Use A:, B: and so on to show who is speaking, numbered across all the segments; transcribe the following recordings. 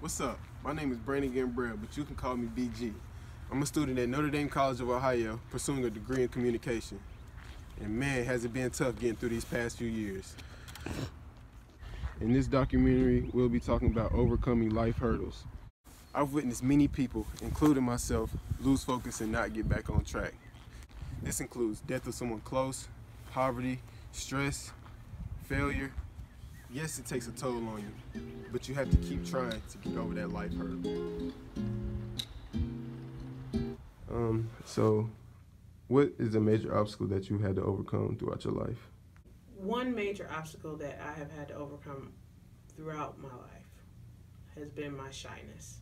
A: What's up? My name is Brandon Gambrell, but you can call me BG. I'm a student at Notre Dame College of Ohio, pursuing a degree in communication. And man, has it been tough getting through these past few years. In this documentary, we'll be talking about overcoming life hurdles. I've witnessed many people, including myself, lose focus and not get back on track. This includes death of someone close, poverty, stress, failure. Yes, it takes a toll on you, but you have to keep trying to get over that life hurdle. So what is a major obstacle that you had to overcome throughout your life?
B: One major obstacle that I have had to overcome throughout my life has been my shyness.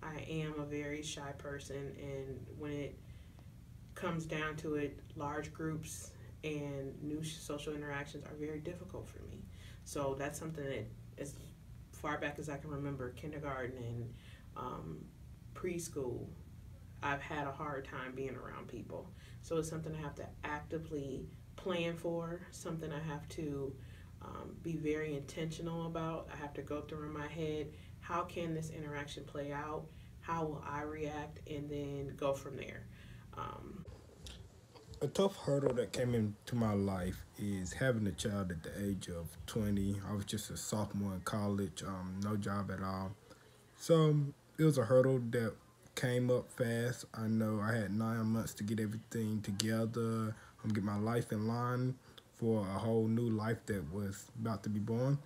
B: I am a very shy person, and when it comes down to it, large groups and new social interactions are very difficult for me. So that's something that, as far back as I can remember, kindergarten and preschool, I've had a hard time being around people. So it's something I have to actively plan for, something I have to be very intentional about. I have to go through in my head, how can this interaction play out? How will I react? And then go from there.
C: A tough hurdle that came into my life is having a child at the age of 20. I was just a sophomore in college, no job at all. So it was a hurdle that came up fast. I know I had 9 months to get everything together, get my life in line for a whole new life that was about to be born.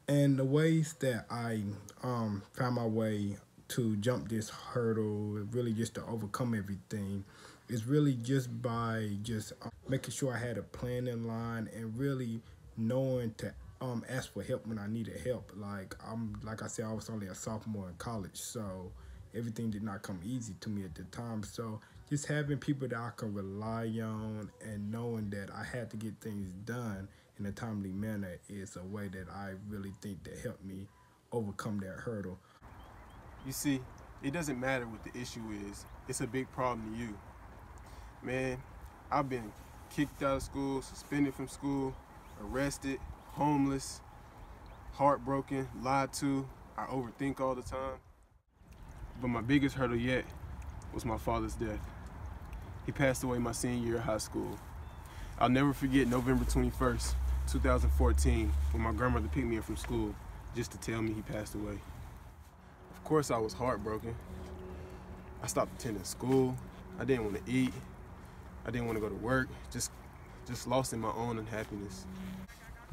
C: And the ways that I found my way to jump this hurdle, really just to overcome everything, is really just by making sure I had a plan in line and really knowing to ask for help when I needed help. Like I said, I was only a sophomore in college, so everything did not come easy to me at the time. So just having people that I can rely on and knowing that I had to get things done in a timely manner is a way that I really think that helped me overcome that hurdle.
A: You see, it doesn't matter what the issue is. It's a big problem to you. Man, I've been kicked out of school, suspended from school, arrested, homeless, heartbroken, lied to. I overthink all the time. But my biggest hurdle yet was my father's death. He passed away my senior year of high school. I'll never forget November 21st, 2014, when my grandmother picked me up from school just to tell me he passed away. Of course, I was heartbroken. I stopped attending school. I didn't want to eat. I didn't want to go to work. Just lost in my own unhappiness.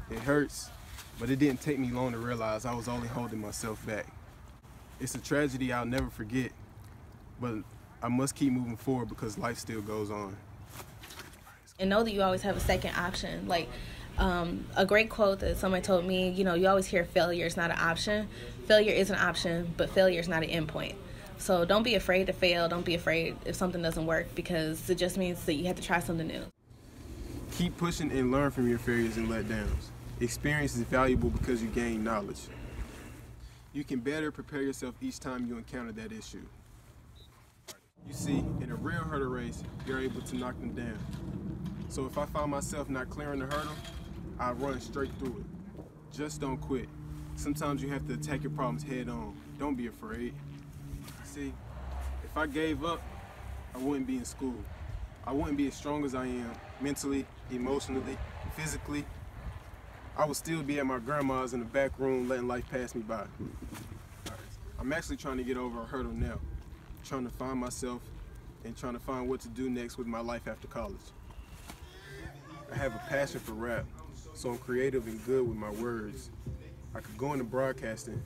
A: It hurts, but it didn't take me long to realize I was only holding myself back. It's a tragedy I'll never forget, but I must keep moving forward because life still goes on.
D: And know that you always have a second option. Like a great quote that somebody told me, you always hear failure is not an option. Failure is an option, but failure is not an endpoint. So don't be afraid to fail. Don't be afraid if something doesn't work, because it just means that you have to try something new.
A: Keep pushing and learn from your failures and letdowns. Experience is valuable because you gain knowledge. You can better prepare yourself each time you encounter that issue. You see, in a real hurdle race, you're able to knock them down. So if I find myself not clearing the hurdle, I run straight through it. Just don't quit. Sometimes you have to attack your problems head on. Don't be afraid. See, if I gave up, I wouldn't be in school. I wouldn't be as strong as I am mentally, emotionally, physically. I would still be at my grandma's in the back room letting life pass me by. I'm actually trying to get over a hurdle now, trying to find myself and trying to find what to do next with my life after college. I have a passion for rap, so I'm creative and good with my words. I could go into broadcasting.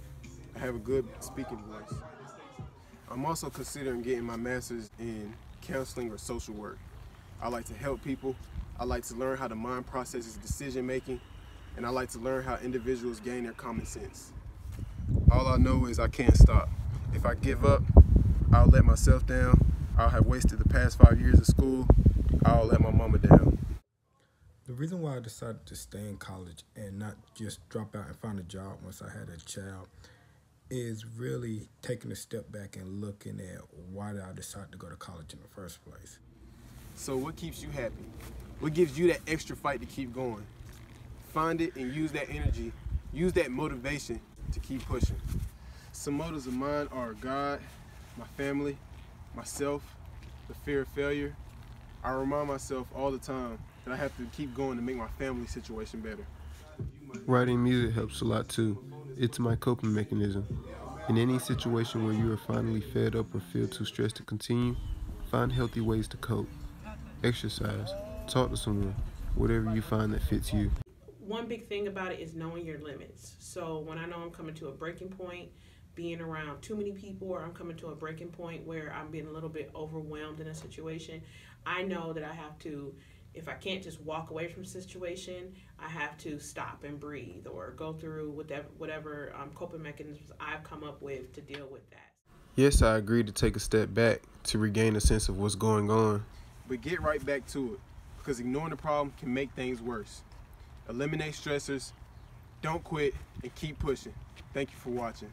A: I have a good speaking voice. I'm also considering getting my master's in counseling or social work. I like to help people. I like to learn how the mind processes decision making, and I like to learn how individuals gain their common sense. All I know is I can't stop. If I give up, I'll let myself down. I'll have wasted the past 5 years of school. I'll let my mama down.
C: The reason why I decided to stay in college and not just drop out and find a job once I had a child is really taking a step back and looking at why did I decide to go to college in the first place.
A: So what keeps you happy? What gives you that extra fight to keep going? Find it and use that energy, use that motivation to keep pushing. Some motives of mine are God, my family, myself, the fear of failure. I remind myself all the time that I have to keep going to make my family situation better.
E: Writing music helps a lot too. It's my coping mechanism. In any situation where you are finally fed up or feel too stressed to continue, find healthy ways to cope. Exercise, talk to someone, whatever you find that fits you.
B: One big thing about it is knowing your limits. So when I know I'm coming to a breaking point, being around too many people, or I'm coming to a breaking point where I'm being a little bit overwhelmed in a situation, I know that I have to, if I can't just walk away from the situation, I have to stop and breathe or go through whatever coping mechanisms I've come up with to deal with that.
E: Yes, I agree to take a step back to regain a sense of what's going on.
A: But get right back to it, because ignoring the problem can make things worse. Eliminate stressors, don't quit, and keep pushing. Thank you for watching.